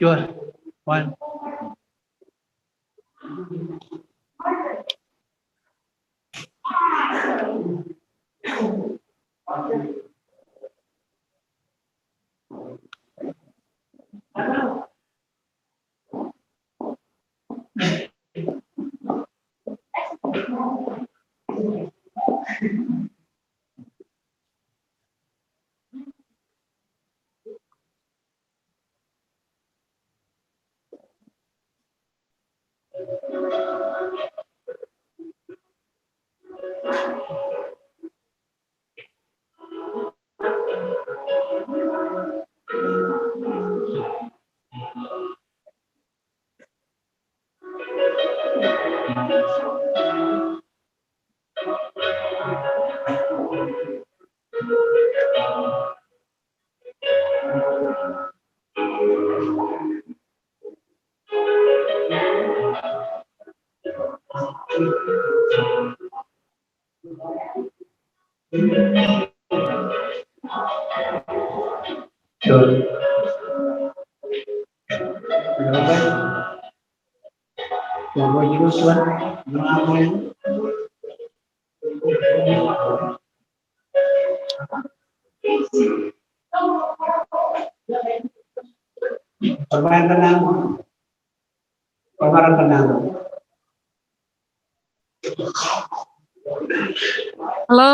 Chưa. One. Chưa. Rồi như xuân permainan tenang Halo.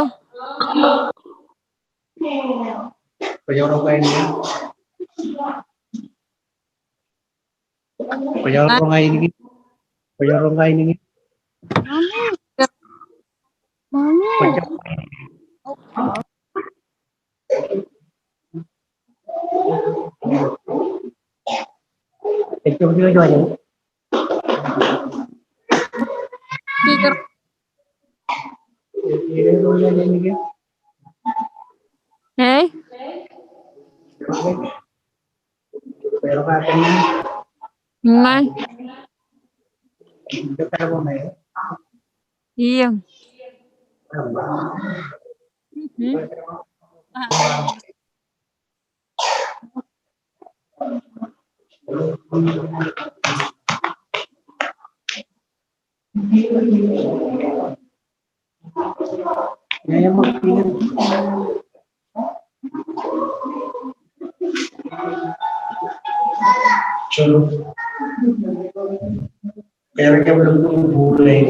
Penyoro ini ya. Penyoro ini. Penyoro ini. Itu juga aja. Speaker. Hey. Pero katanya. Ngay. Iya. Ya mungkin. Chalo. Pero que belum mulai.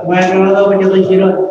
Bueno, no lo voy a decir.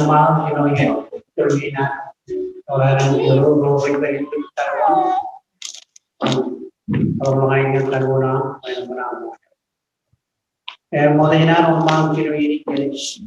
mau you know ya terina orang yang lo beri taruh kalau mengaitkan taruh yang menang modena mau you know ini jenis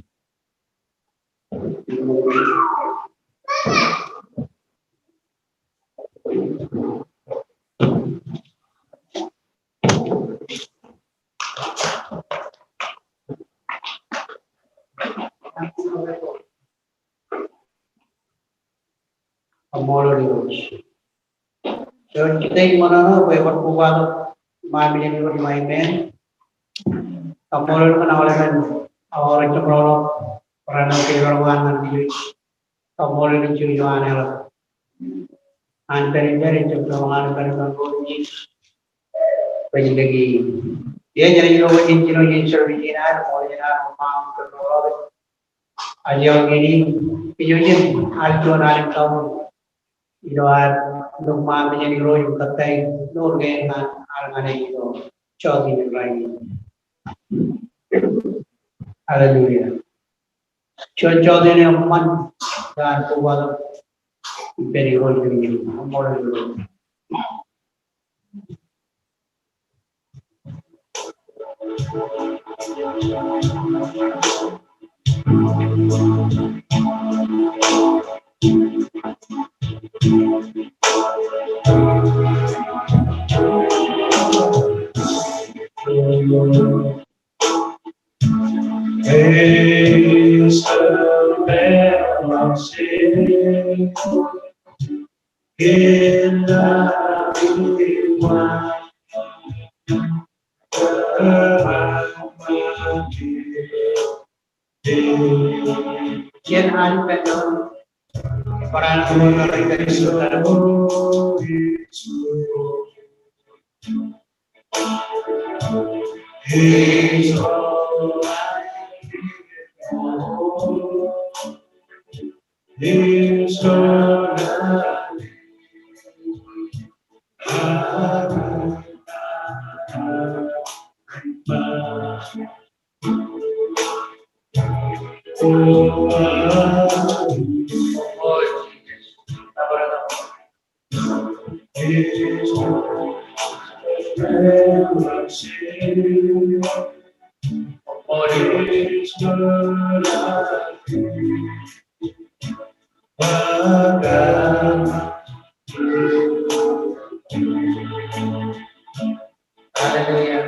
Amor Dios. So kita yang mana boleh berkuat mami yang bermain amor menawarkan awal itu prolog peranan kehidupan Dios. Amor itu tujuan adalah antara itu tujuan antara Dios. Lagi dia jadi orang yang servisinya mau jadi mau berprolog aja ini tujuan alto naik kamu Idoar Nukma menjadi roh katai nur gaya alangane itu cogi lagi. Haleluya. Cogi ini aman dan kuat beri roh ini amor itu. Es el verbo en la vida. Quien hay perdón para la redención is all is all Hallelujah.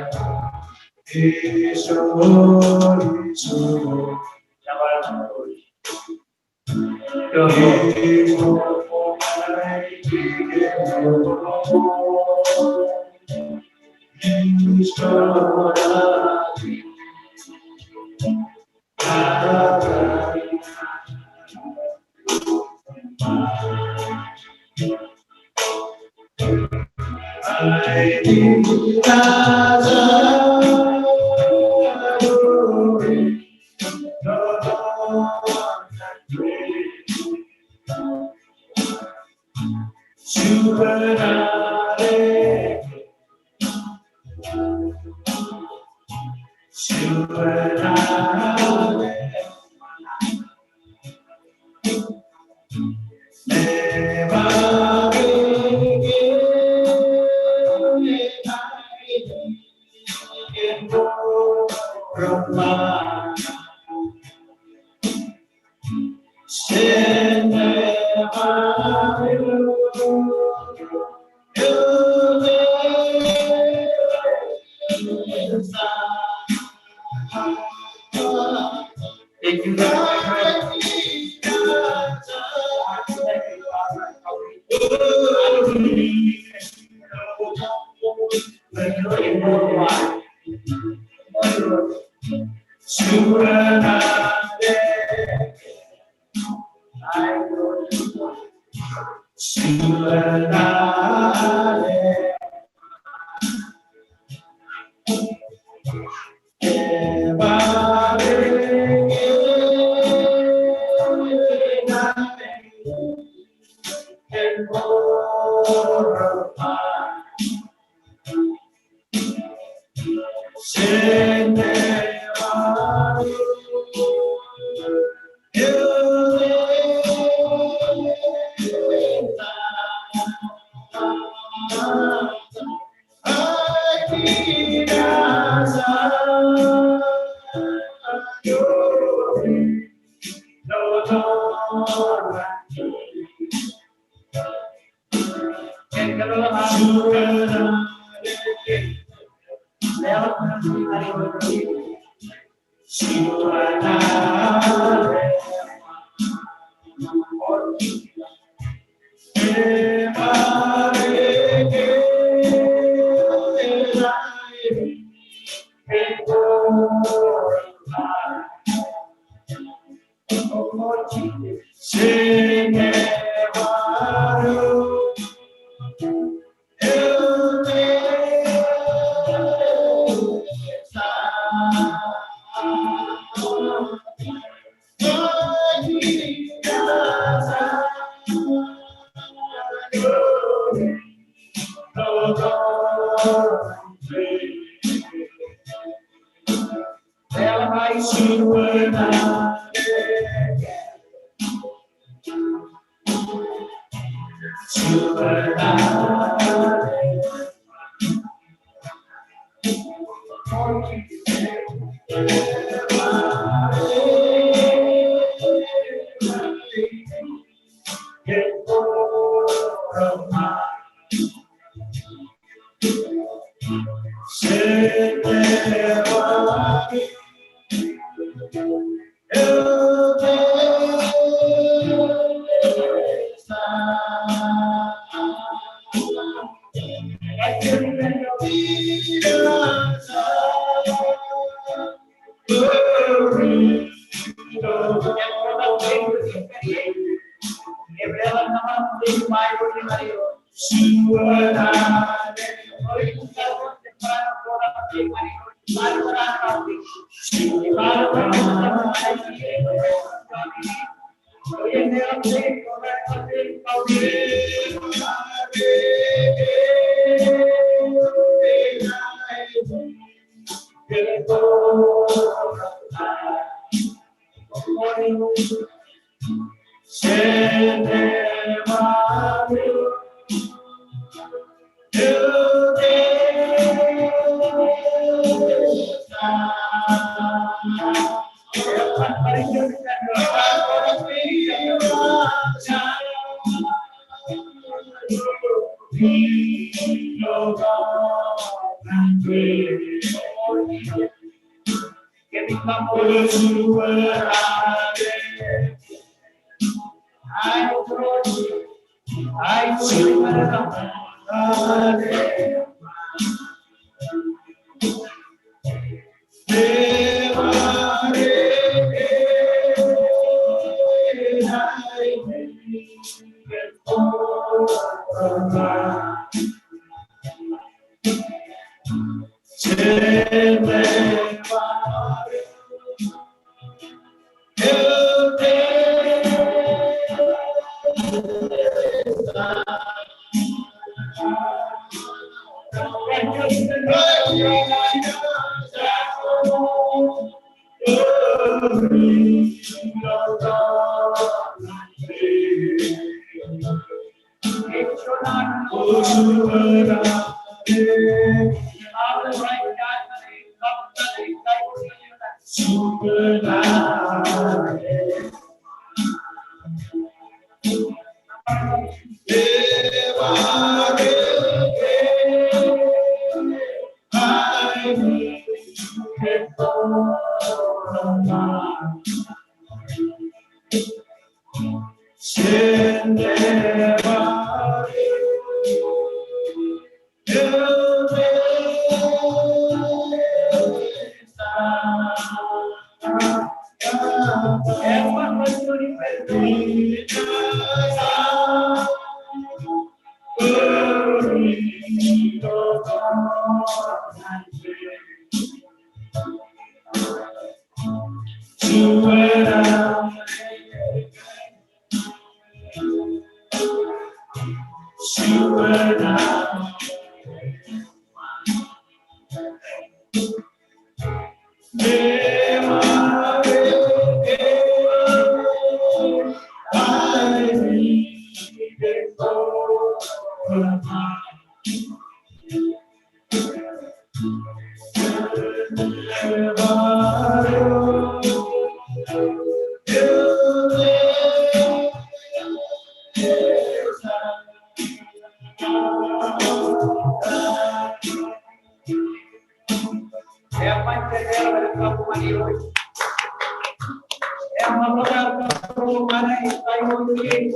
mana kayu ini,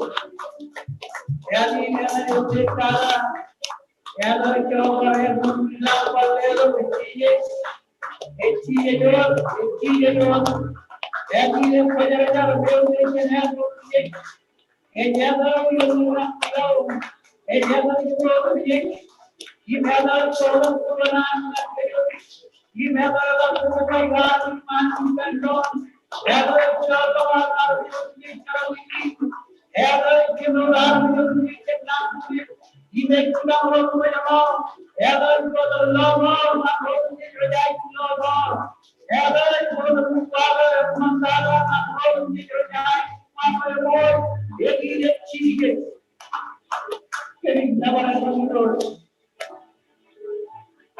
ya ini ada cerita, ya ada coba yang bilang pada lo kecil doang, ya ini pelajaran berikutnya yang berikut, jangan orang tahu, jangan orang ini ada orang orang ini ada orang orang macam don, ada orang orang ini ada orang ini cenderung ini kita orang macam ada orang orang ini kerja orang ada orang bukan mentara orang ini kerja orang ini ciri jadi nama orang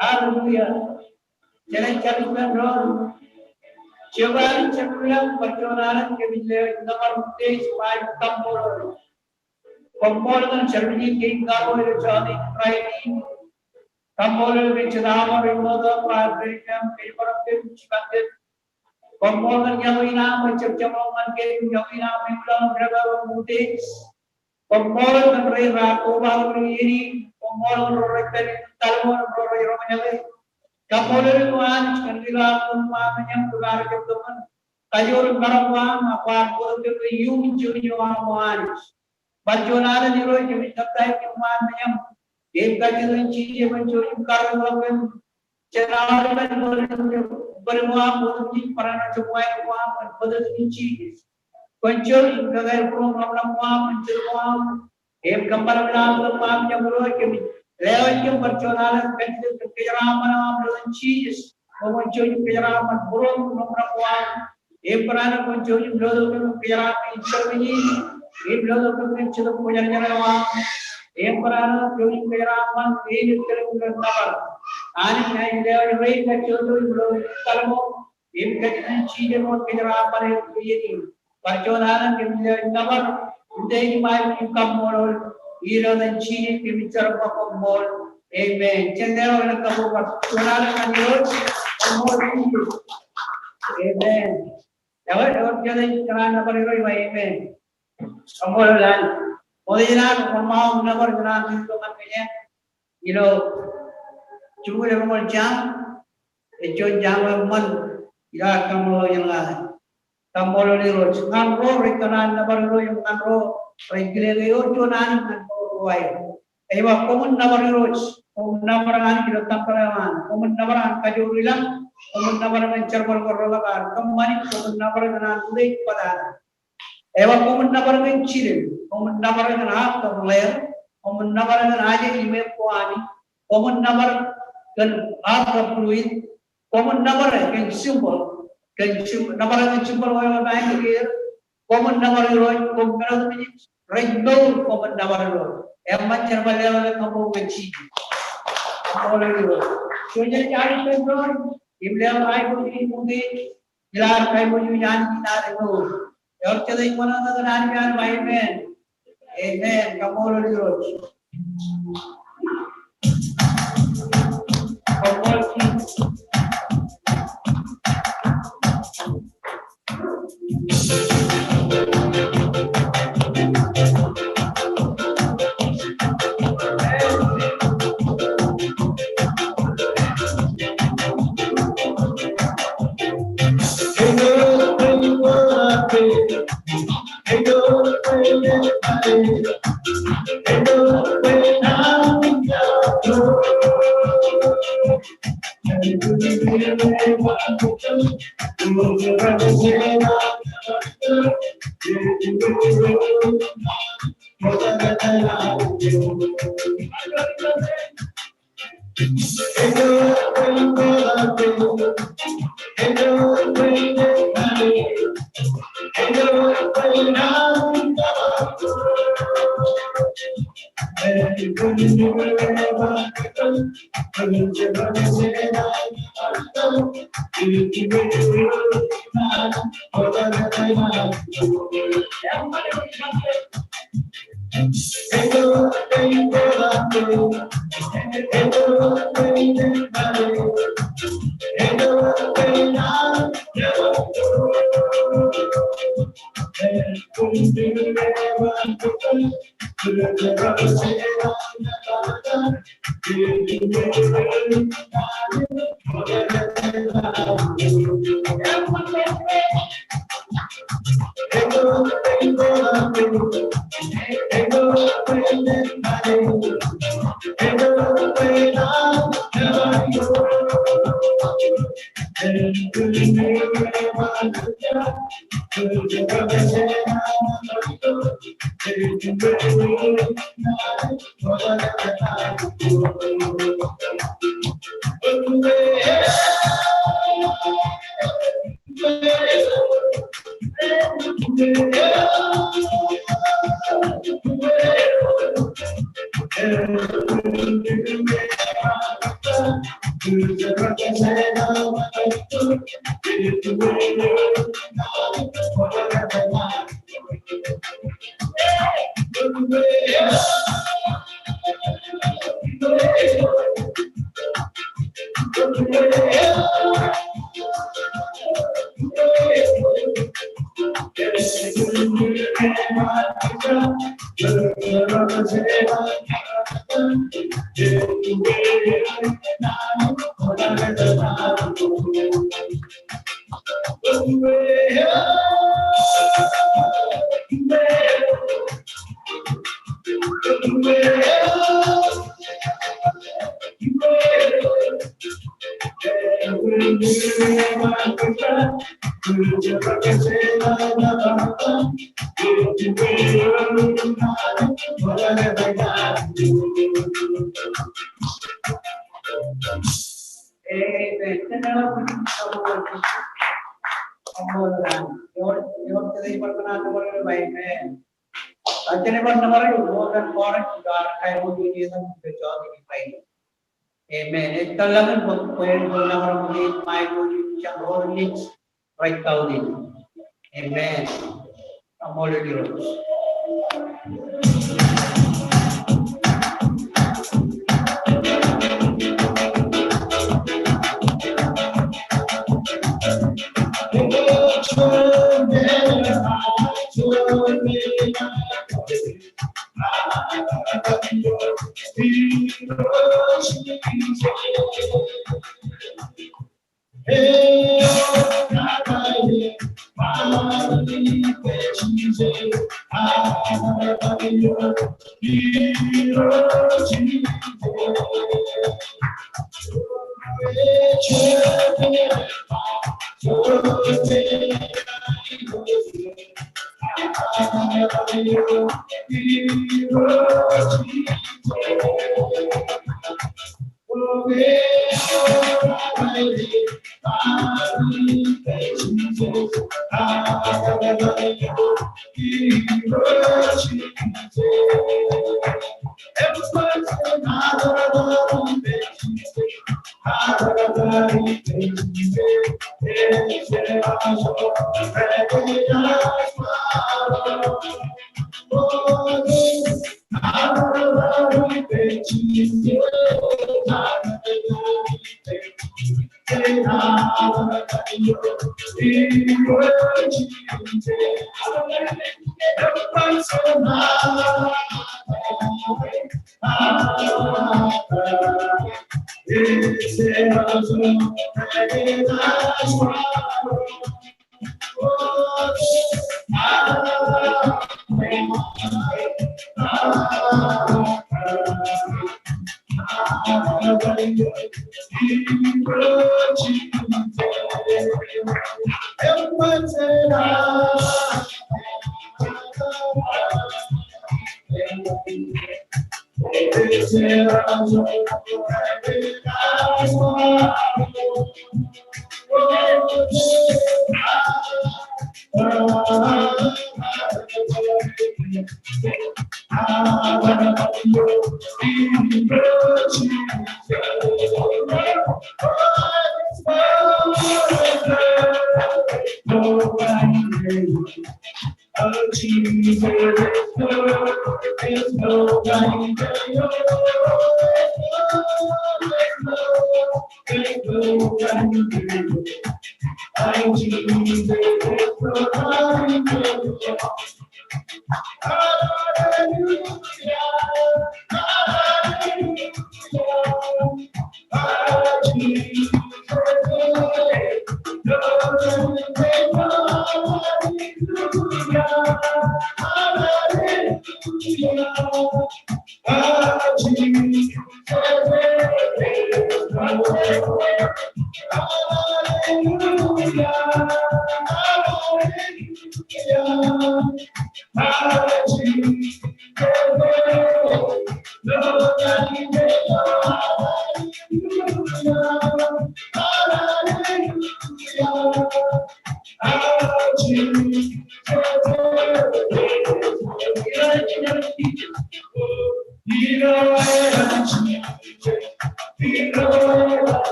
Haleluya. Jangan carikan roh. Coba cakap perjuangan kebijakan nomor muda supaya kampur. Kampur dan cermin kingkau itu jadi training. Kampur itu nama remoda program kehidupan kehidupan. Kampur dan jauhina macam-macam ke jauhina memang berapa muda. Kampur dan rela kubah ini. Kampur orang talmon orang Romawi. Kampur itu kan kerja rumah menyambut kebetulan. Kajur karawang apa pun itu mencuri orang. Perjuangan itu juga terkait dengan menyambut. Kajian cici mencuri karawang. Cenderung bermuam untuk peran semua yang pada cici. Mencuri negara program mencuri gambar nama yang berlaku lewat perjuangan kejaran melancis mencuri kejaran burung memperkuat peran mencuri belum kejaran interveni belum mencuri kejaran peran mencuri kejaran ini terlalu ani yang lewat mencuri belum kalau kejaran cici kejaran ini perjuangan kejaran Today my income model, either than cheating, give each other a more. Amen. Chandler and a couple of yours, and more people. Amen. Never getting Karana, amen. Some more land. Odina, Mama, never granted to my you know, two more jam, a joint jam one, ya come over Kampolo ni roch, kanro rekanan nabar roch, kanro regular yo jonan kanro roy. Ewa komun nabar roch, komun nabaran kilo tamparaman, komun nabaran kajurilang, komun nabaran cerbar korolakan, kemani komun nabaran nan udah pada. Ewa komun nabaran cirim, komun nabaran hak terlayer, komun nabaran aja email kuani, komun nabar kan hak terfluid, komun nabaran kan simbol. Nama yang simpel orang lain dia, common nama orang, common nama regular common nama orang. Emang cerita level kamu benci. Orang itu, soalnya cari orang, iblis ayah pun ini mungkin, jelas ayah pun ini jangan kita itu. Orang cerita yang mana tu nanti kan amen, amen. Kamu orang itu, kamu orang Amen. Ito lang ang pwede mo na maraming may muli siyang ornaments right now din. Amen. Ang muli ni Rose.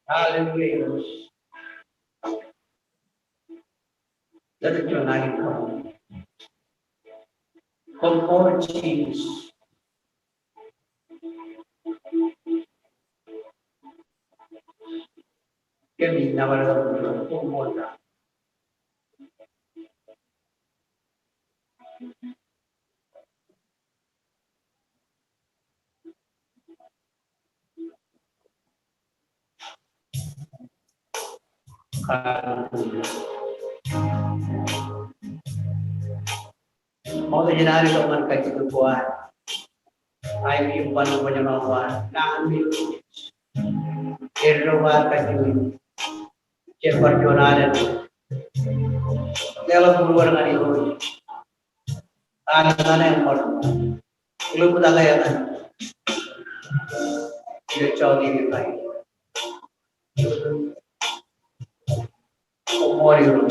Hallelujah. Let it tonight come. Come, Lord Jesus. Give me never one more time. Mau terjadi dengan kaki berbuat, ayam impan punya mawar, kami kerja kaki cepat jualan, lewat keluar dari rumah, anak-anak yang mau, belum tak kaya kan, dia jauh di lain, umur itu.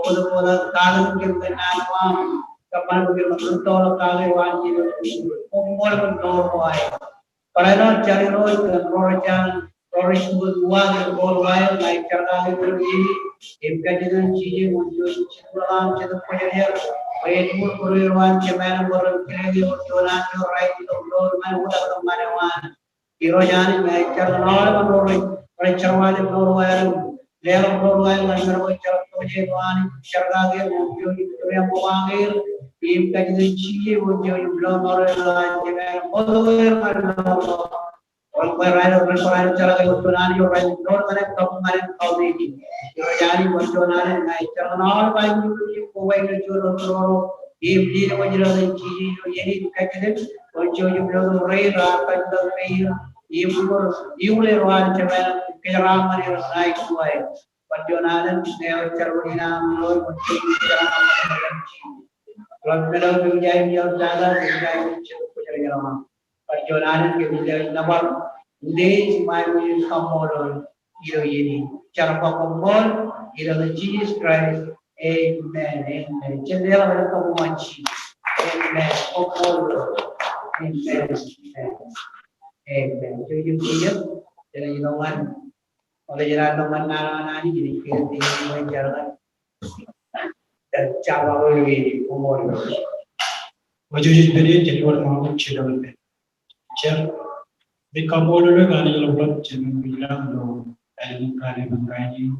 Bola kalang yung ganaan kapan begitu tol kali wanji umur mentor wai. Karena cari roris buat bol wai naik cakap itu imkan dengan cici muncul cipulan citu punya bayi umur perluan cemana berkeli berjualan orang itu dor mana udah kemana wan. Kiro jangan naik cakap nol roris cerwani bol wai. Lero bol wai nggak bercakap punya wan cakap dia muncul itu yang mewangil. Imkan dengan cici muncul belum orang cemana bol orang cara bertunani orang dor mana kau mana kau ini jadi bertunani naik cara nol baik itu kau ini jual jual ini wajib ada cici ini kajian wajib belum raya rapat raya ini lewan cemana kerana mana naik kuai bertunani saya cara berinam loy wajib kerana kalau kalau menjadi jalan cukup jalan perjalanan ke wilayah Nabar, ini mahu kamu iro ini cara pengomol iro Jesus Christ, Amen, Amen. Jendela mereka kamu manci, Amen, pengomol, Amen, Amen. Jadi dia, jadiinoman, oleh jalaninoman nana ini jadi kita jalan dan cara lebih pengomol. Wajib jadi orang mahu cerita. Cer, bikabololo kali lelok jangan bilang lo ayam kali bangkai,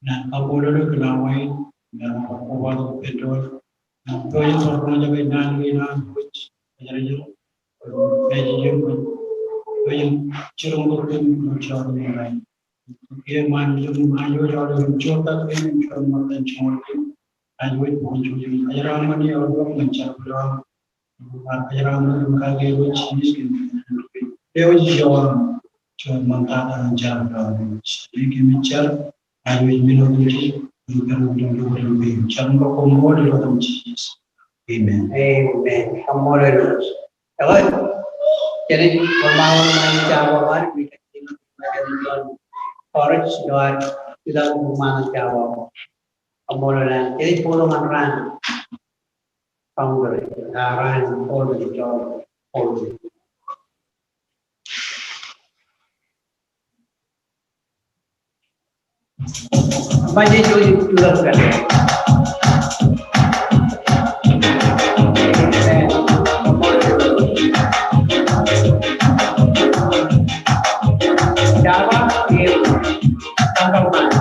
nah kabololo kelawai, nah kabololo petrol, nah kau yang sorong jaga nan kuch, ajar ajar kau yang cerong berpun jauh mulai, dia maju jauh cerita tu yang cerong makan cerong, ajar muncul ajar ramai orang mencari Ajaran kaki wajib dewa jawab cuma mantap jalan jadi bicara ayu minum jadi bukan lebih jangan kau komod di dalam Jesus Amen Amen komod itu kalau jadi pemahaman yang jawab kita jadi orang sudah tidak pemahaman jawab komod jadi puluhan orang Founder, Ryan, all the job, all the. Banyak juga kan. Java, tanggal mana?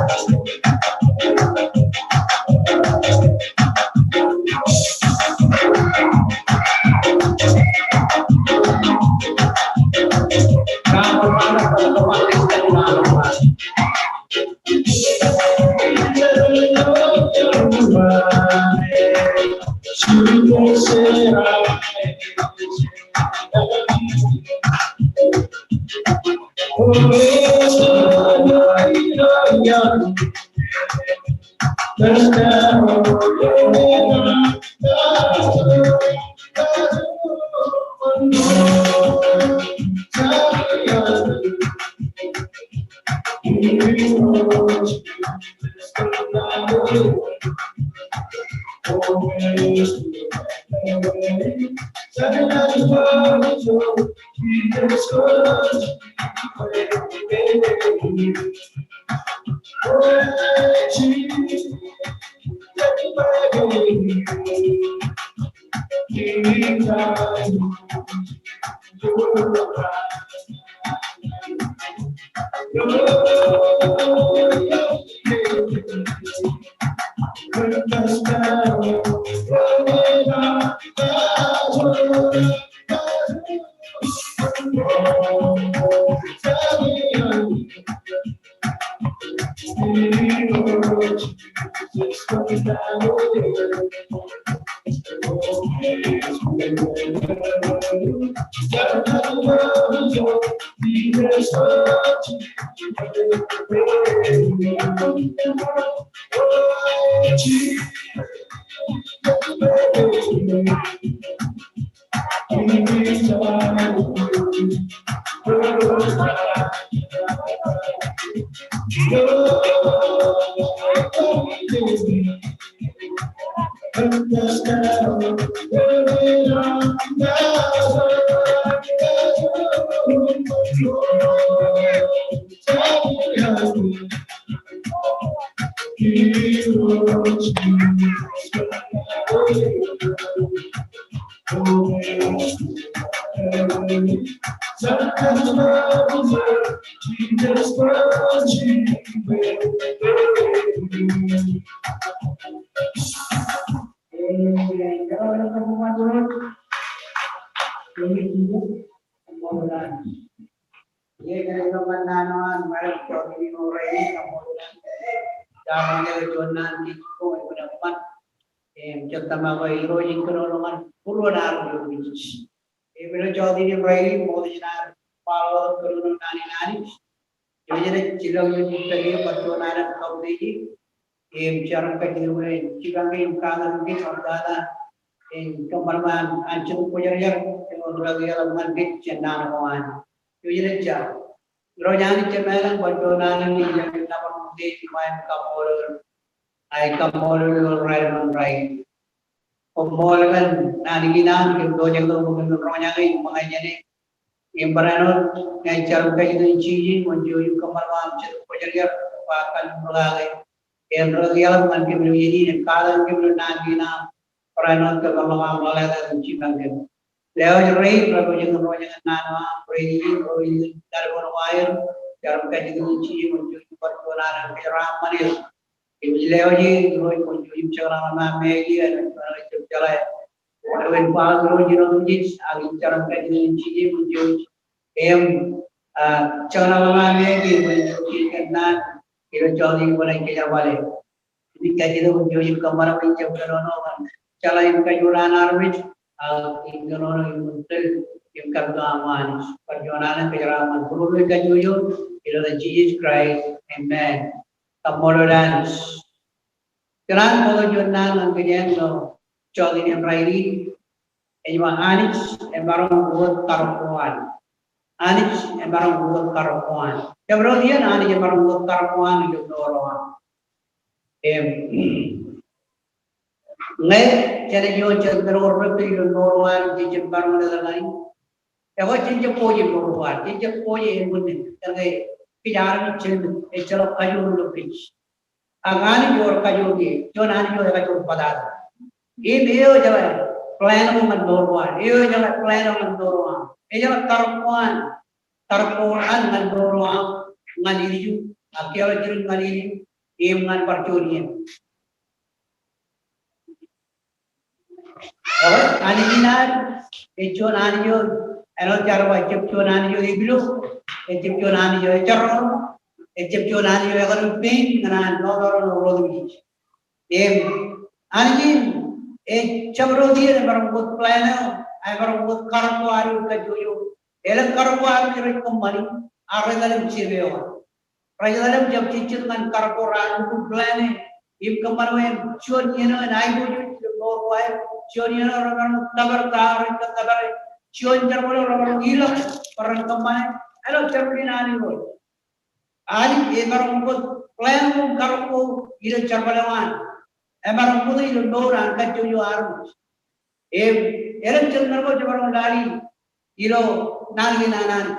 Cara kajian jika kami kangen di saudara kemalaman ancur pujarnya yang lagi alaman di channel kawan. Jadi jah, rojani channel bantuan ini yang kita perlu main kapal rai. Kapal kan nani kita kita jangan mungkin rojani makanya ni yang beranut yang cara kajian cici menjual kemalaman ancur pujarnya akan mulai. Yang real mungkin menjadi kalau kita nanti peranut ke bawah mulai dari ciptaan. Lewat rei kalau jangan nama rei dari orang dalam kajian cici menjadi pertuaran keram manis. Ini lewat menjadi cara nama megi dan cara orang paling menjadi cara kajian cici menjadi cara nama megi menjadi kenal. Kira jauh boleh kerja balik. Ini kajian menjadi kamar mencap kerono. Calain kajuran arwis, ingkanono ingkul ingkar aman. Perjuangan kejaraman. Guru kajuyun. Ilo Jesus Christ. Amen. Kamolodan. Keran pengajuan kajian lo. Jauh ini rairi. Ejma anis embarong buat karuan. Anis embarong buat karuan. Jabro dia anis embarong buat karuan itu orang. Ngai jadi yo cendera orang itu orang di Jepang mana lagi. Ya kau cincin poji orang, cincin poji ini terkait pijaran cincin, ecel kayu lupis. Agani jor kayu ni, jonan jor kayu padat. Ini yo jalan plan orang, yo jalan plan orang. Ini jalan tarpuan orang ngaliri, akhirnya jadi ngaliri, iman percurian. Anijinan, econ anijo, elo carwa cepcon anijo iblu, cepcon anijo ecerro, cepcon anijo ekarun pin, kanan nodoro rodu. Anijin, chabro dia berambut plano, berambut kartu aru kajuyo, elang kartu aru jadi kembali, arah dalam cewek. Raja dalam jam cicit dengan kartu aru plane, kembali cuan ino naik bujuk norway. Cion orang tabar cion jarbo orang gila orang kemana elo cermin ani boy ani emarong bud plan karko ilo charbalawan emarong bud ilo doran kajuyo aru elo cermin jarbo lari ilo nagi nanan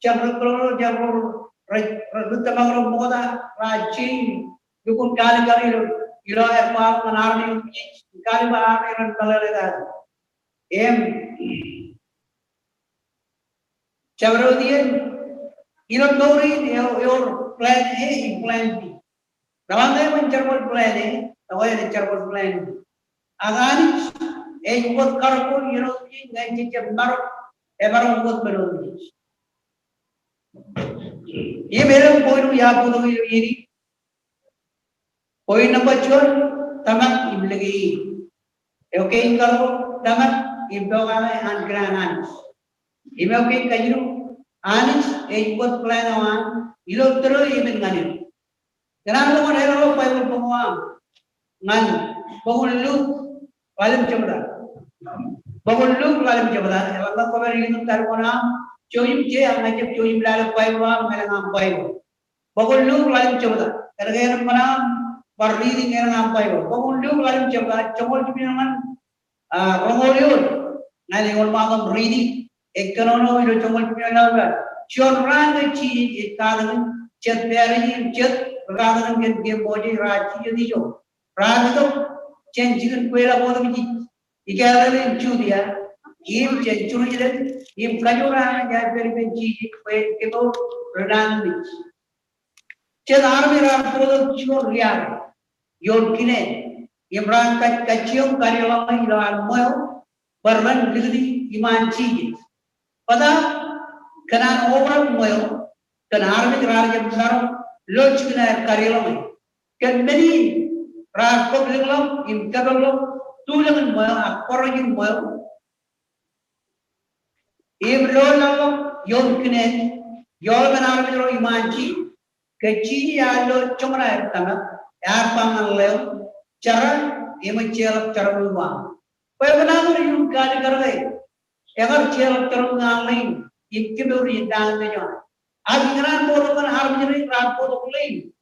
jarbo rutamang moda rajin dukun kali ilo apa menarni kali bahari dan kaleredan Chabrodien ilo dori your plan A plan B rawande mencerbol plan A awai mencerbol plan B agani buat karko ilo ngai cicap marok ebarong buat belum ये मेरे कोई नु या बोलो ये कोई number चोर तमक इबलगी okay करो तमक इबडोगाले angranan इमे okay कजरू anis buat planoan ilo tero iben nganin kenapa mo hero pa mo pumuang ngan pangulu walim cemda Allah ko beri itu tarpona coyim je angajep coyim lalo paiwa melangam paiwa pangulu walim cemda tergaya mana reading yang nampai lo. Pengunduh lalu coba cuman Romolion. Nanti orang malam reading. Ekonomi itu cuman punya John Rand itu kalau cet beri cet ragan ke body raji jadi jo. Raj itu cenjin kuela bodoh biji. Ikan itu dia. Im cenjuri jadi im kajura jadi beri biji kuela itu renang biji. Cet army ram bodoh cuma riak. Yon kine Imran kaciyong karyawan ilan mo berlan digdi iman ciji. Pada kanan orang mo kanan army raja besar lodge kena karyawan. Kan many rakyat berlang im kabalong tulang mo akorang mo im lolang yon kine yon kanan army iman ciji. Kecil alo cuma nak tanah. Yar pangan leo cara ima celak cara rumah. Pernah tu yung kali kerja. Agar celak cara rumah lain, ikut beri dan menjual. Agiran bodoh kan harus jadi rat bodoh lain.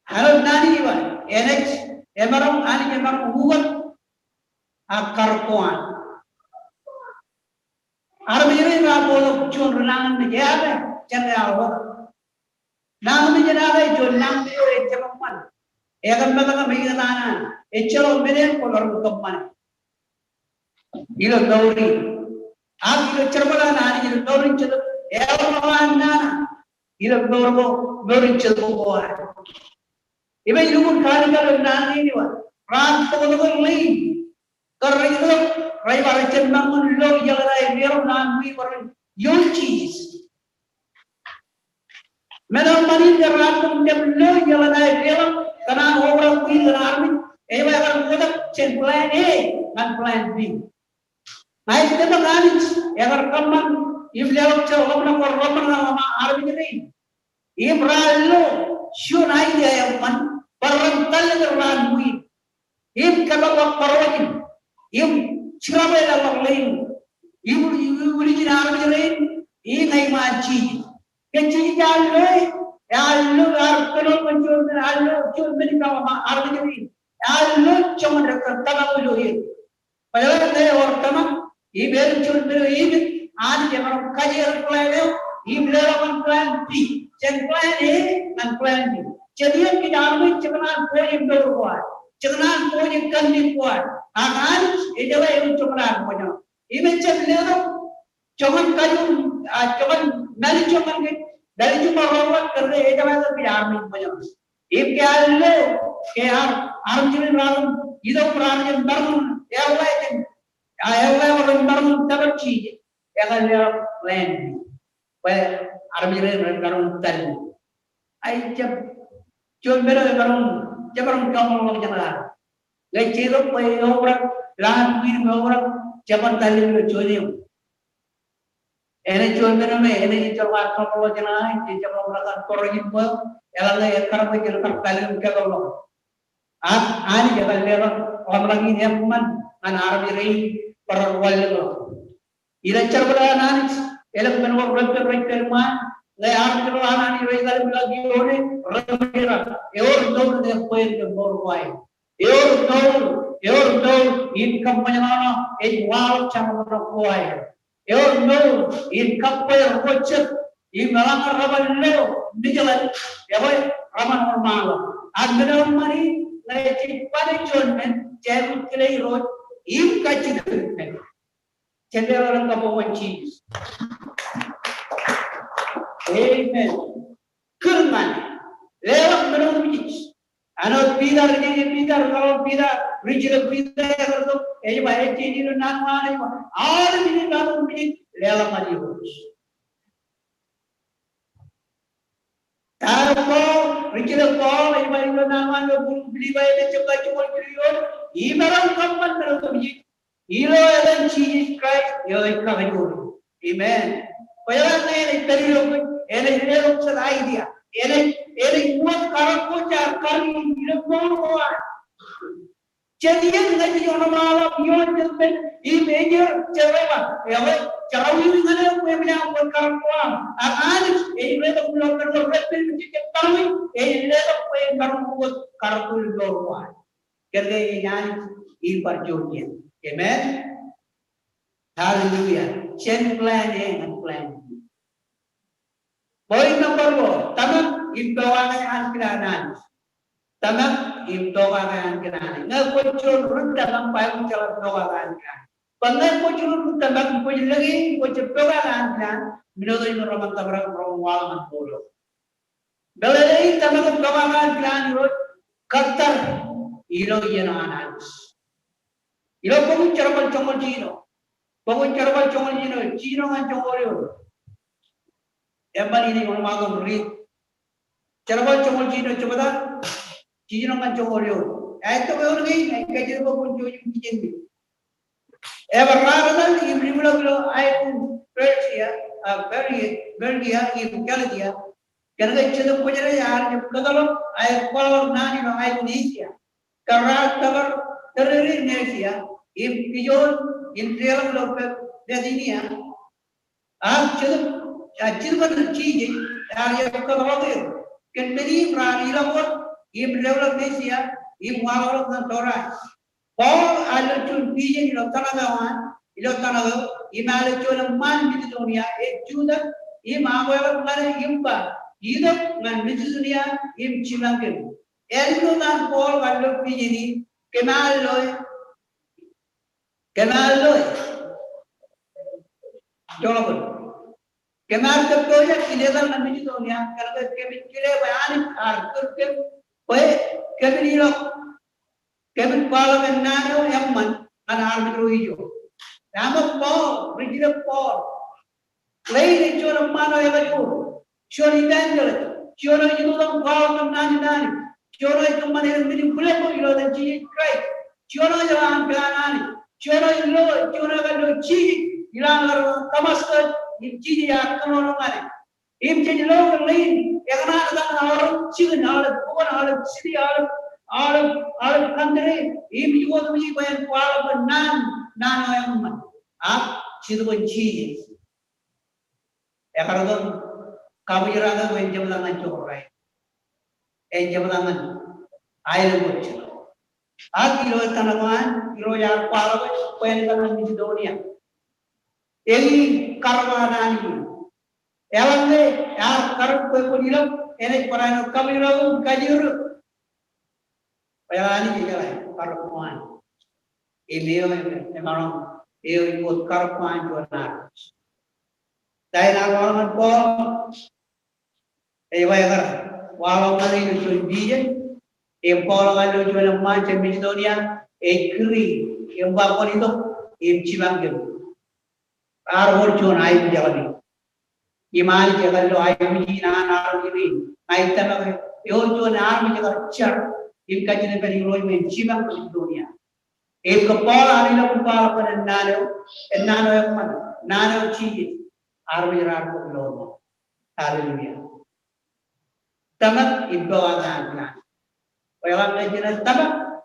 Harus nani juga. NH emarong buat akar kuan. Harus jadi rat bodoh cuma renangan menjadi cara awak. Nang menjadi jual nang menjadi cepat. Egan belaga megan nana. Ecelo menen kolor kampan. Ilo dauri. Ag ilo cerbala nani ilo dauri celo. Ewan nana. Ilo dauri celo boy. Iba ilo pun kali kali nani ni wan. Ran kolor lain. Karena itu rai barat cenbangun lo jalan biar nan wi barat yon cheese. Madam mani jalan pun lo jalan biar karena orang pilih army, akan mudah chen plan A dan plan B. Nah itu menganis, agar kaman iblis cakap nama army ini. Ibrahim syun aja yang man berantal dengan win. Kalau perwajib, siapa yang lain? Ulitin army lain, ini maci. Kecil jalan. Allo arkeolog menjual allo jual beli kawan army ini allo cuma dekat tanah uluh. Padahal saya orang tanah ibu jual beli ini ada yang kajian plan ibu lawan plan B, jangan plan A dan plan B. Jadi yang kita army jangan poin berbuat, jangan poin kandil buat. Akan itu yang cuma punya. Ibu cakap jangan kayu, jangan nari jangan dari cuma rawat kerja itu macam piramid macam. Ikan lo, arjun ramu, itu perannya baru, orang baru dapat ciri, yang dia plan, arjun baru tadi. Aicam, cuma baru kamu orang jangan. Gaya ciri orang, lahan orang, jangan tadi lo jodoh. Ene jual ene jual kalau jenah, jika orang korang impor, elangnya kerana kita terkait kalau ani kita lihat orang ini yang man, anak army perwal itu. Ira cerbala nani, elak menurut mereka gaya army anak ini kalau lagi orang ramai, orang dia poin ke borwai, orang income penyanyi, wow cakap orang kuai. No, in kapal kocek, in malang raman lo, dijalan, ya boy, raman normal. Agak mani, lagi pada jualan, jalan kelai road, in kacir, cendera orang kampung cheese. Amen. Kerman, lewat menurut bijis. Anak bidar kalau bidar, regional bidar kalau tu, bahaya jadi lu nama ni, ada bidar kalau bidar, lelah maju terus. Tahu regional call, bahaya lu nama lu beli bahaya cepat beli, ibarat kapan kalau tu bidar, ilo ada cheese Christ, yo ikan itu, amen. Bayar ni teri lu, ini lu sudah idea. Ele buat karakter kali ini bawa. Jadi dengan dia orang malam yon jadi major cewa. Ya, jauh dengan yang punya berkaruan. Akan ini mereka belum berberepil menjadi kami. Ini mereka punya berbuat karuan berkaruan. Kerana ini perjuangan. Amen. Hallelujah. Change plan and plan. Point number 4. Tamak imbawangan angkilanan. Tamak imbawangan angkilanan. Ngapocul runda lampau jalan imbawangan angkilanan. Pengapocul runda lampau lagi pocul imbawangan angkilanan. Minodoi nuraman tabarang perwalangan polo. Dalai tamak imbawangan angkilanan rot katar ilo yenanan. Ilo pun cara macam Cino. Pokok cara macam Cino kan congolio. Emang ini orang makan beri. Cara macam Cino coba dah. Cino kan congolio. Itu orang ini kerja pun cuci cuci. Ever rara ini beribulan air Persia, Belgia, Italia. Kerana itu punya yang kalau air kolor nani no air Indonesia. Kerana tabar teriri Indonesia. Pijon Interior Dadinia. Actually, mana ciri yang kalau tu, kendali rani lawan, ini level Malaysia, ini malah orang Torah. Paul ada cun pijen ilo tanah gawan, ini ada cun man di dunia, juda, ini mahu mana imba, ini man di dunia, ini cilangan. Elok dan Paul ada pijen ini, kenal loy. Jawab. Kemal kerja kilesan nanti itu ni, kerana kile bayanin kerja, kemil ilo, kemil parlimen nano yang man, anak itu. Nama Paul, Regina Paul, lain itu orang mana yang itu, Johnny Daniel, Johnny itu orang parlimen nani, Johnny itu mana yang ini boleh pun ilo dan ciri Christ, Johnny yang nani. Cuma kalau ciri hilang kamaskan, ini ciri yang kalau orang ini ciri orang lain, yang ada orang ciri orang bukan orang ciri orang kandre, ini juga mesti banyak kuala nan yang mana, ciri pun ciri. Ya kalau kamu jeraga banyak jabatan corai, jabatan air bocor. Kilo tanaman, kilo yang kuala pun tanaman di dunia. Ini karwana ini. Yang ni, yang karun pun hilang. Ini peran kami lalu kajur. Yang ini juga karuan. Ini orang ini buat karuan jualan. Tapi nak orang pun, bayar walau mana itu jual bijen. Kalau kalau jual macam di dunia, kiri, yang bapor itu, cilang gitu. Arwah jual air jalan. Iman jalan lo air ni, nana ini, air tanah, jual air jalan cer, kajian dari lo ini cilang di dunia. Kepala ni lo kepala pada nano yang mana, nano ciri, air jalan lo. Hallelujah. Tamat ibu anak. Orang lain tamak,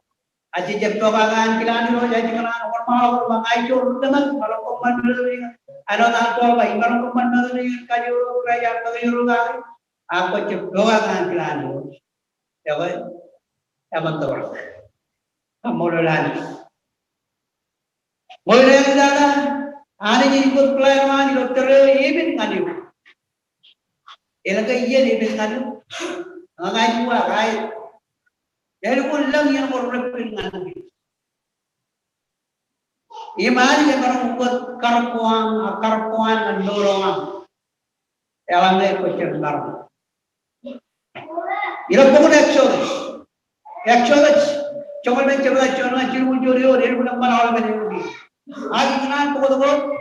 aje jam tobangan kilan itu jadi kilan orang mahu bangai jor dengan kalau koman berdiri, ada tak tahu apa, kalau koman berdiri kayu kerja kayu rugai, aku jam tobangan kilan itu, ya kan, apa tu orang, kamulan, boleh ada, ada jadi ikut pelayanan itu terus ini kan itu, elok iya ini kan itu, ngai dua ngai. Jadi pun lang yang orang dengan iman yang orang buat karpuan dan dorongan. Yang lain kecil barang. Ia pun Exodus. Cuma mencoba cium juri dia pun mana orang ini. Agi kenal pokok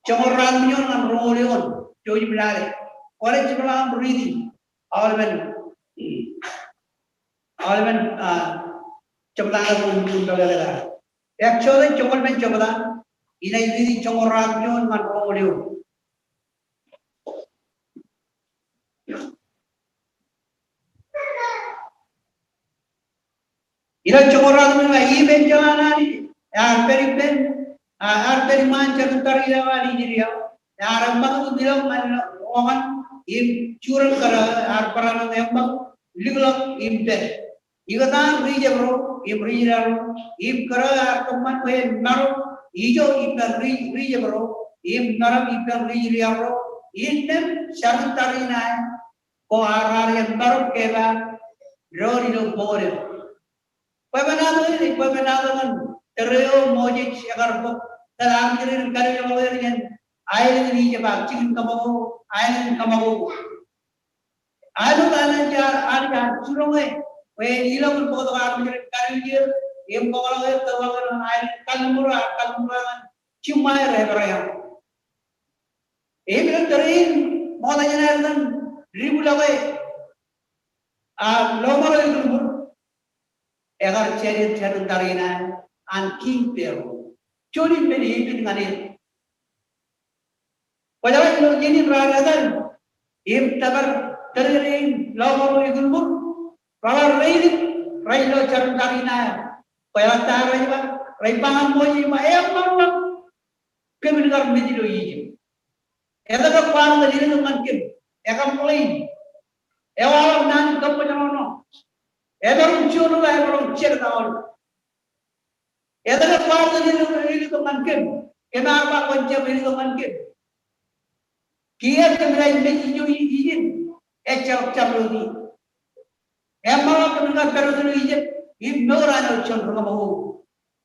cuma orang minyak dengan rolion. Jauh belakang. Orang cuma berdiri. Orang Alman coba pun dah. Actually, cuma mencoba. Ini cuma rakyat macam Ilo cokoran mga iben jalanani, peri mancar tari lawali diriya, bagu bilang oman im curang kara parana nembang liglang impe. Igatan rije bro, im rijaro, im kara teman we naro, ijo impe rije bro, im naro impe rije bro, inem syarat tari na ko arar yang taruh keba, rori lo bore. Pagbanado man tereo mojik agar ko dalam jirin kali yang awal yan air ni jebak cikin kamago alu kanan jar surungai we ilang ko dalam jirin kali dia em ko kalau tawagan air kalmura cuma raya em terin mau tanya nan ribu lawai lomar itu agar cari tarina an king pero chori peni ipin ngani pajawai lo jini ragadan im tabar terin lawar igulmur rawar rai lo cari tarina pajawai tarai ba rai pangan moji ma marwa kemingar medilo yiji edaga pan da jini mankin ekam mulai ewalar nan kampanyano edarum chunu la edarum cher dawan edara parda ini to manken enar ba konche ini to manken kier kemrai meji jo ijin echap chaprodi emma kemna perodru ijin ignora no chon kamahu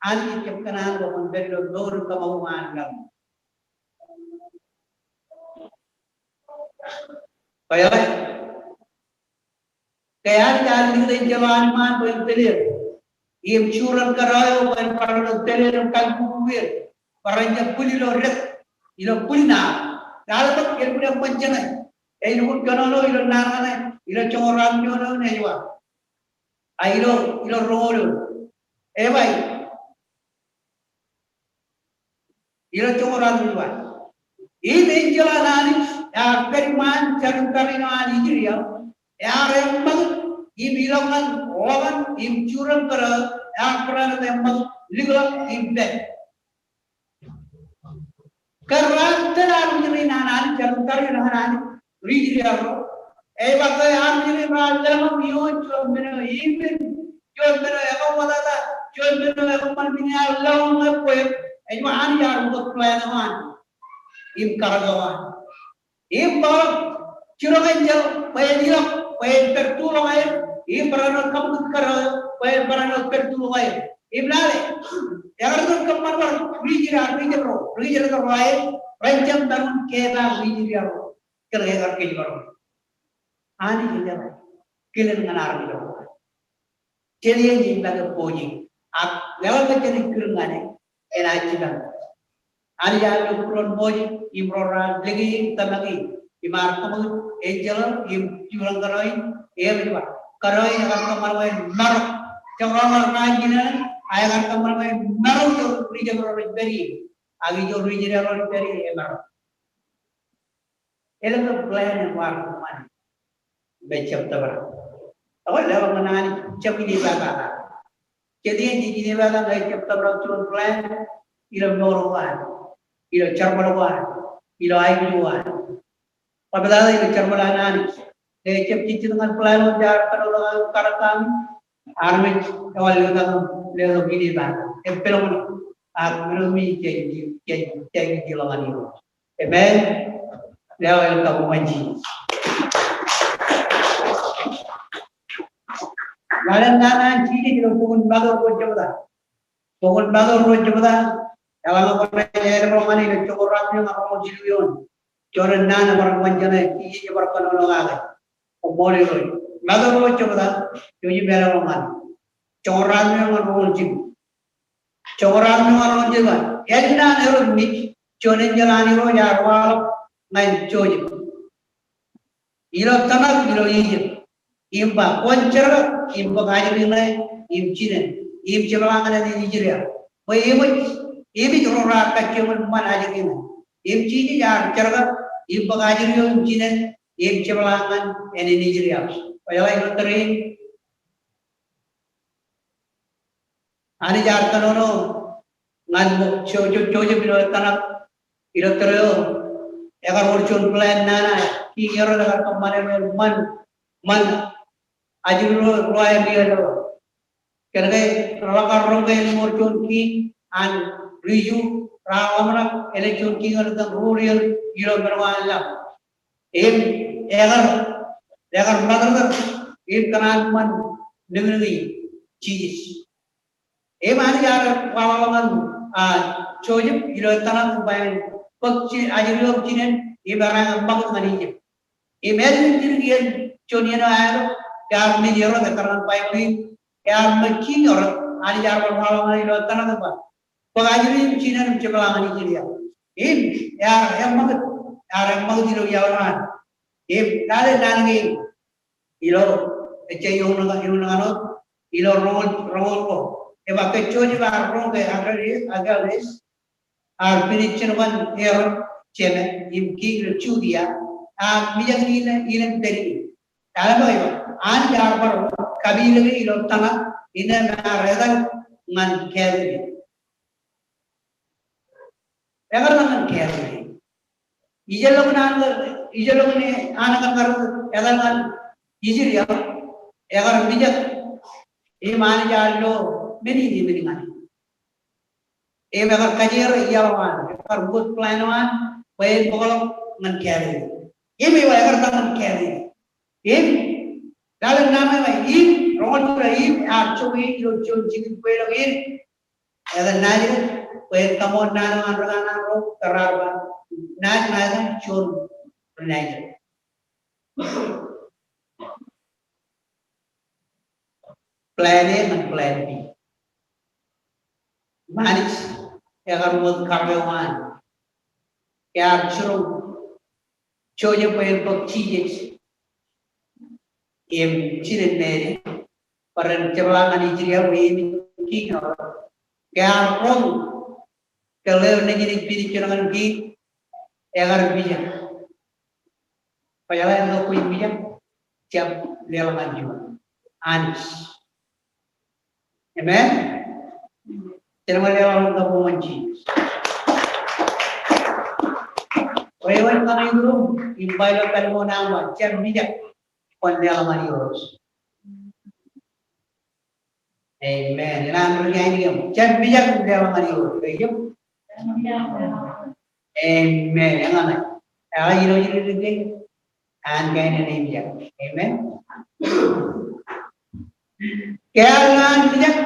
ani kemkana go man bello dor kamahu angam kaya jalan di jalan man boleh telir im curang karayo boleh parang telir kalbu buir parangnya puli lo ret ilo pulina kalau tu kita punya pencana ilo kono ilo nana ilo coran jono nejwa ilo rolo baik ilo coran nejwa ini jalan ani ya periman jalan karino ani jiria emang ibilangan orang im curang kera pernah emang liglang imbe karena terang jadi nanan jalan kari nanan rijri aro bagai am jadi dalam mion cuman beno ibin cuman beno ekam wadada cuman beno ekam malbini Allah ngapoy cuma ani jar untuk pelayanan im karagawan im bawa curang jauh bayar Pay pertulong ayo, ibrano kamu karo, pay ibrano pertulong ayo. Iblale, yang itu kemana? Rijir karo ayo, rancang tangan kena rijir ayo, kerja kerja baru. Ani kita, kita dengan arti itu. Jadi yang kita puji, lewat jadi kerengane, enak juga. Ani yang kita puji, imroran lagi tanagi. Imar kamu angel im jualan karoin berjual karoin akan kemarin marok jangan rajin ayat akan kemarin marok jauh rijal orang beri agi jauh rijal orang beri marok elang tu plan yang war kemana becap tabar awal lewat menani cepi di belakang jadi yang di belakang becap tabar cuma plan ilo noruan ilo carbaruan ilo ayuan Apabila itu cermalanan, cep cici dengan pelan jar kalau karakam, armit awal itu lelo gini bang, pelom armi jadi kiloan itu. Amen. Lewat kamu manji. Lain nanan cici itu pukul baru coba. Kalau apa yang romani itu cukup ramai ngapa mau jilion. Joran nana orang manjana kiji berpan orang ada, boleh loh. Mada loh coba, jadi bela roman. Coran yang orang jim, coran yang orang jim. Yang nana orang ni, joran jalan itu jarwal main jojim. Ilo tanah ilo ijim, imba koncer, imba kaji binai, imcinen, imcelangan ada di jiria. Ibi jorora kacauan mana aja gini. Imcini jar cerga. Im pengajir yung jinen, im cemelangan, ini Nigeria. Payah itu tering, Ani jar kanono ngan choje bilo tanak irotreo egar urchun plan nana ki yoro dagar kamane man ajuro roya bielo kergai rawakar rogai urchun ki an riju rawamra elechun ki ngal rurial iro berwala em egar magar em kanan man nengni cheese em ani jar wawaman choje bilo tanak bayan pagci ajuro chinen e barang bagus ngani imagine dirian choniano ayro yar ni jero de karan pai yar maki or ani jar wala ngani lo tanak ba pagajuri chinen chebala ngani jiria im yar mag diro yawan im dale nangi ilo echayong ngano ilo rongol ko eba ke choji ba rong ke agaris ar pinichin wan hero chene im ki chudia mijang ina dari ala ba an jar par kabile ilo tana ina na redan ngan keri egar ngan keri ijelog ne anakan kar egar ngan ijiria egar mijak e mani jallo meni ngani em agar kajer yawan agar good plan wan baik pokok ngan keri em agar tangan keri em dalam nama em ron pura em actually yo jingin kue lagi agar naji kue kamu nana rana ro terarba naji chun naji plan A dan plan B manage agar buat karyawan yang suruh coba pengen bercicis em cilen nere peran celangan ijria ini kino yang rong kalau negeri pilih celangan ki agar bijak payah yang kau bijak siap lelangan juga anis amen terima lelangan kau menci Rewan kami guru imbailo kalmo nama jam bijak pandai mani urus. Amen. Jangan berjanji kamu jam bijak pandai mani urus. Begitu. Amen. Jangan. Kalau hiro deh, angkai ni bijak. Amen. Jangan bijak.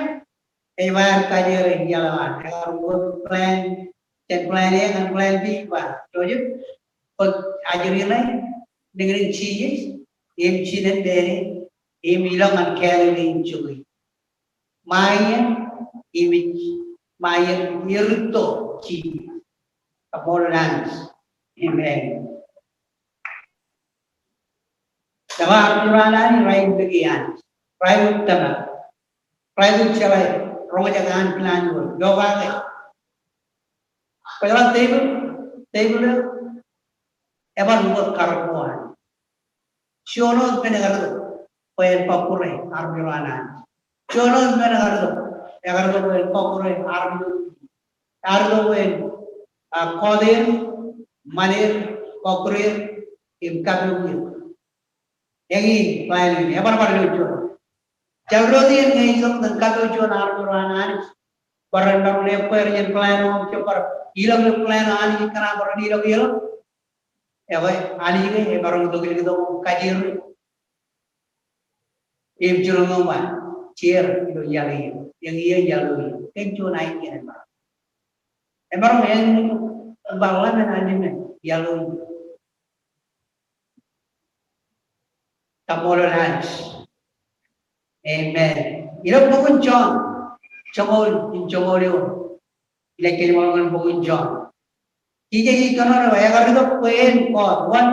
Ewan kajer jalan. Kalau buat plan. Dan plan A dan plan B apa? Tujuh, ajaran dengan cheese, cinen dari, ilang kalian juga. Mayan irto cheese, kapolan, amen. Dapat aturan raih bagian, raih utama, raih ucapai, romajangan plan yoga. Kalau table ever buat karbuan. Siono menegar tu, poin papure armiwana. Siono menegar tu, egar tu poin papure armiwana poin kodir, manir, papure imkabu. Yang ini poin ini, ever pada lucu. Jalur dia ni isok dan kabu lucu armiwana. Barang leper yang plan cepat. Ilang plan ani kana barang ilang ya boy ani ini barang tu kita kajian jurung ngomong cier itu yang iya jalur kencu naik ya barang yang bawalan ani jalur kamolan amen ilang pun congol Ilekili malangan bukan John. Ije ikanon na agar itu poin kot one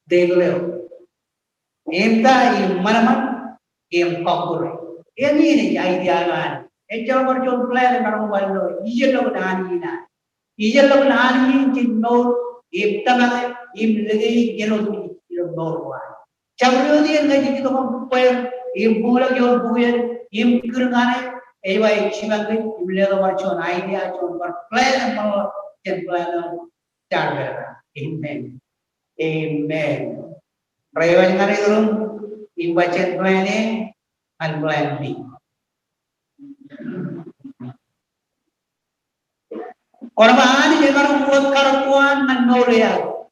degleo. Emta manaman kapur. Ini idea kan. Ejal berjuang plan orang baru. Ije lo nani. Ije lo nani jinno emta mana lagi gelo norwan. Cabrio dia ngaji kita poin bulan jual bulan kerengane Anyway, Chimangri, you never watch on idea, but plan and can plan Amen. Amen. Prayer in the room, in budget plan A and plan B. Orang ni jangan buat karakuan dan noreal.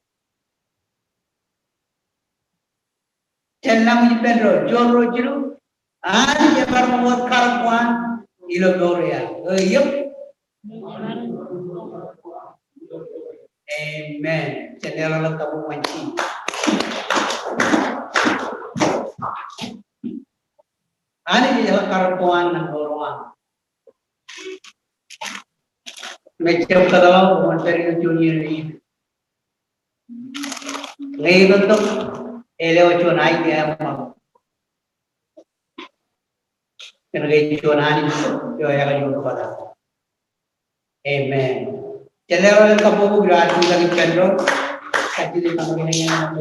Jangan menjadi John Rojiru. Ani jangan buat karakuan ilo noreal. Yup. Amen. Jangan lalu kamu manci. Ani jangan karakuan dan noreal. Macam kalau monster junior ni, ni bentuk elewa naik dia apa? Kerana cuan ni jo yang juga pada. Amen. Jadi orang kamu berarti lagi cenderung, kaji di mana ni yang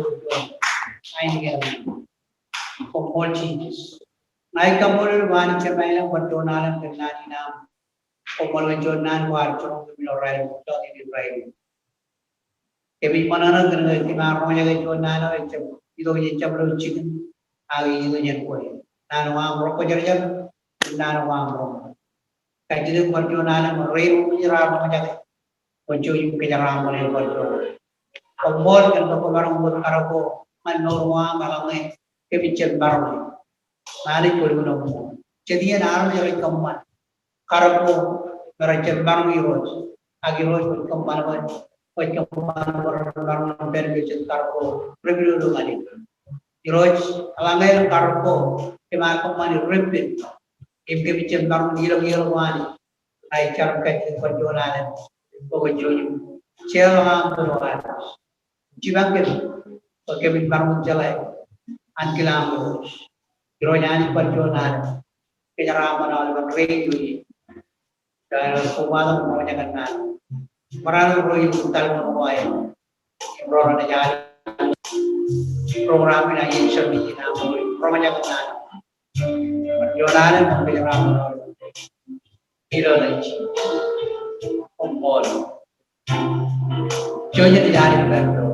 ini kan, kompol changes. Naik kamu berani cepat yang berdonalan dengan nama. Kompol menjonan warcung milorai jadi dirai. Kebi mana dengan timar orang yang jonan itu itu yang cikin, agi itu yang kuat. Nanwang rokok jerjam, nanwang rokok. Kaji itu berjonan mereyu menjeram menjaga, mencuri penjeram oleh berjonan. Kompol kan orang buat karako manorwang malamnya kebi cembar. Mari kurang. Jadi yang jadi keman. Karako merancang baru iroj, agi iroj kemana baru berbicara karako review dulu kali. Iroj alangai karako kemana kemana review, ibu bicara baru gila wani, ay cara kerja perjuangan, pokoknya cewek berwajib, jiwa kita baru jalan, ankilam iroj, iroj ani perjuangan, penyeraman oleh review. Dan kumala mo jangan na marano ro yung tal mo ay program na yan program na yung sabi na mo program na yan yonalan mo program mo hilo na kumpol jonya di hari baru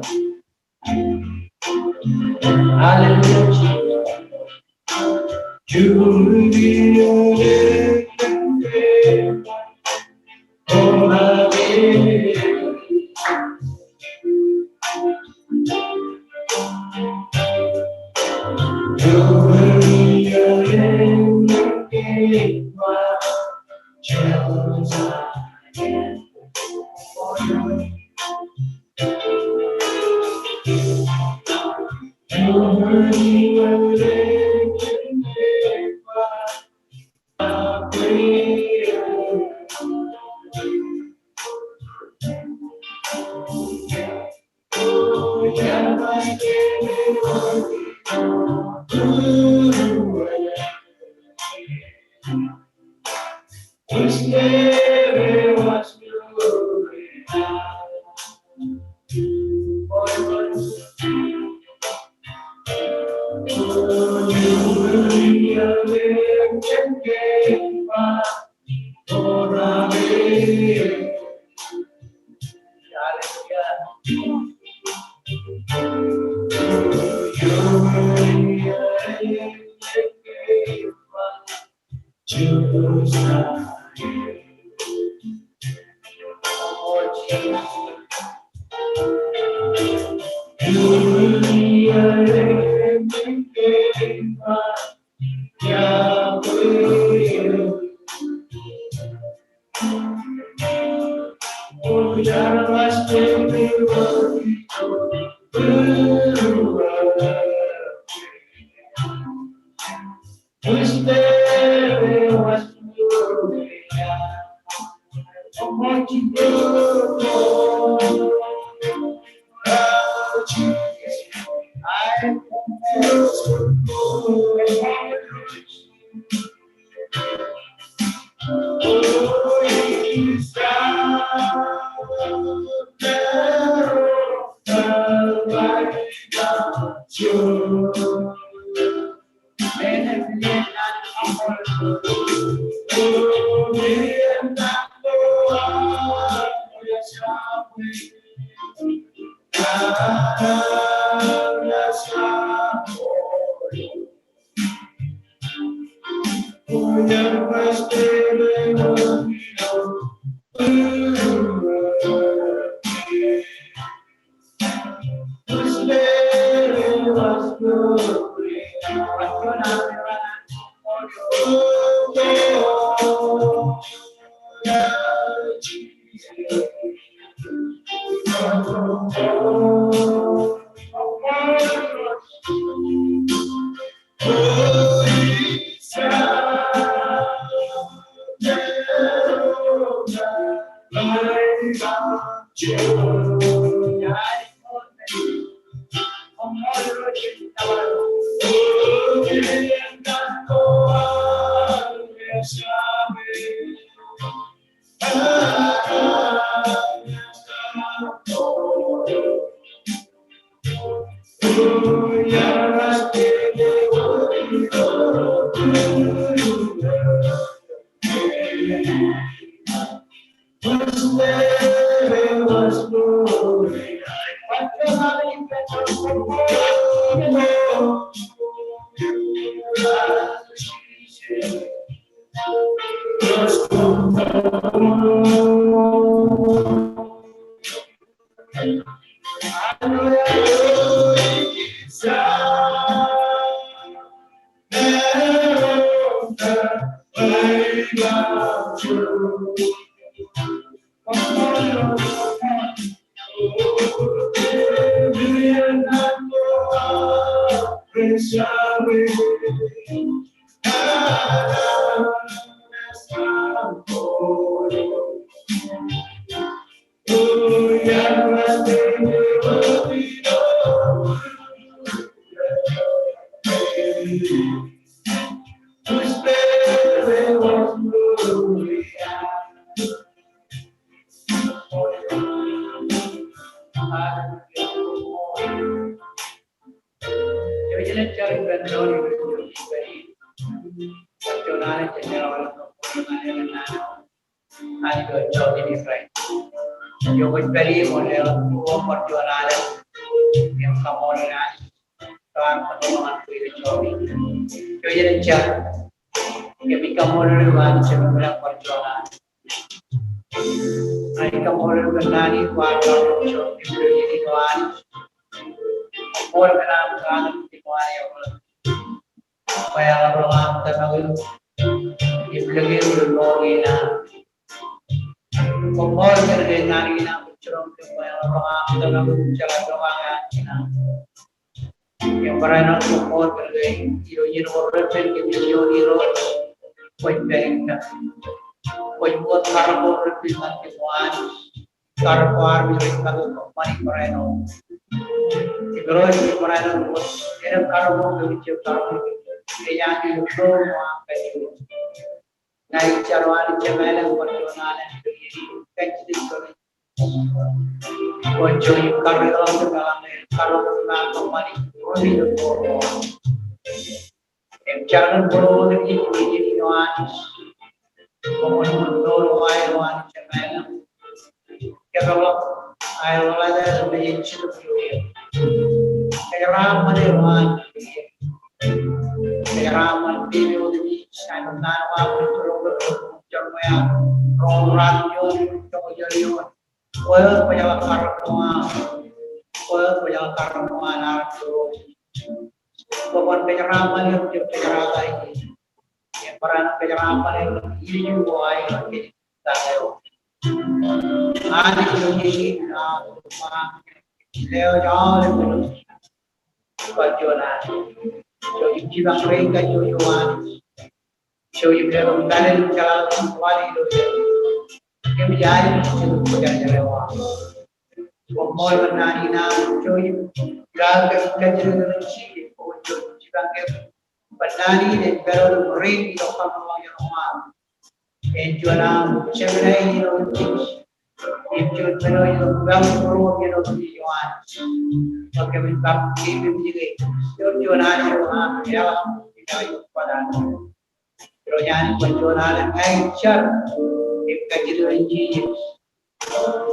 hallelujah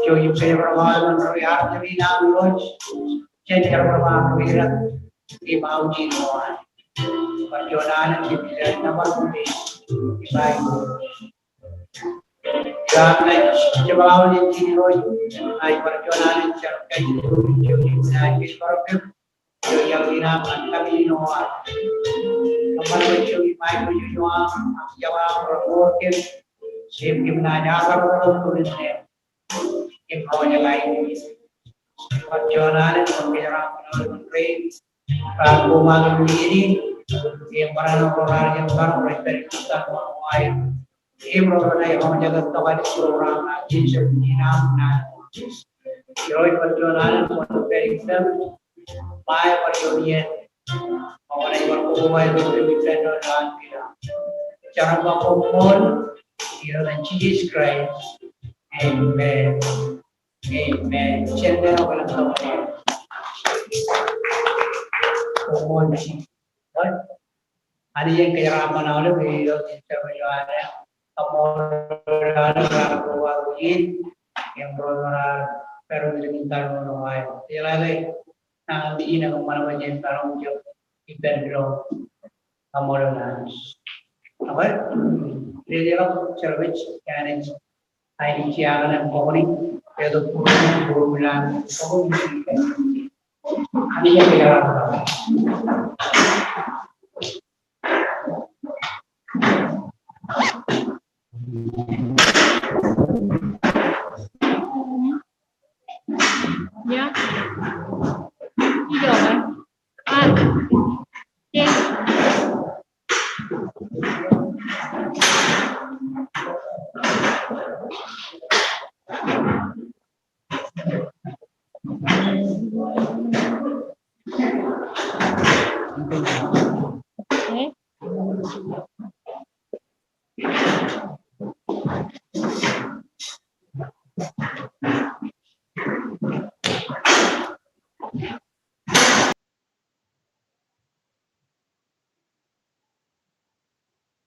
Perjuangan saya berlawan meriah demi nama Center berlawan meriah di Mauji Tuhan. Perjuangan di bidang nama bumi di baik. Karena jemaah di sini ay perjuangan cerkai itu naik korban yang dinamakan kami Noah. Kemarin cuci main Noah jawab berpikir siap menanyakan orang tulisnya. Impawanya lain perjuangan pembicaraan menteri Prabu Malu ini yang pernah orang yang baru berperiksaan menguai Imron yang menjaga tokoh seorang haji sebina Hiroi perjuangan berperiksaan Mai perjuangan mengenai berkumpul berperiksaan dan tidak cara berkumpul dengan Jesus Christ. Amen. Amen. Children of God. Hari yang kejaraman oleh beliau interviewnya, kemudian berbuat yang berulang permintaan menuai. Jadi, nanti ini aku malah menjadi tarung jauh ibadroh kemudian. Apa? Dia service carriage. Hari siang dan pagi itu bulan hari yang kejaraman. Ya. Tidur kan? Ah. Cek. Okay.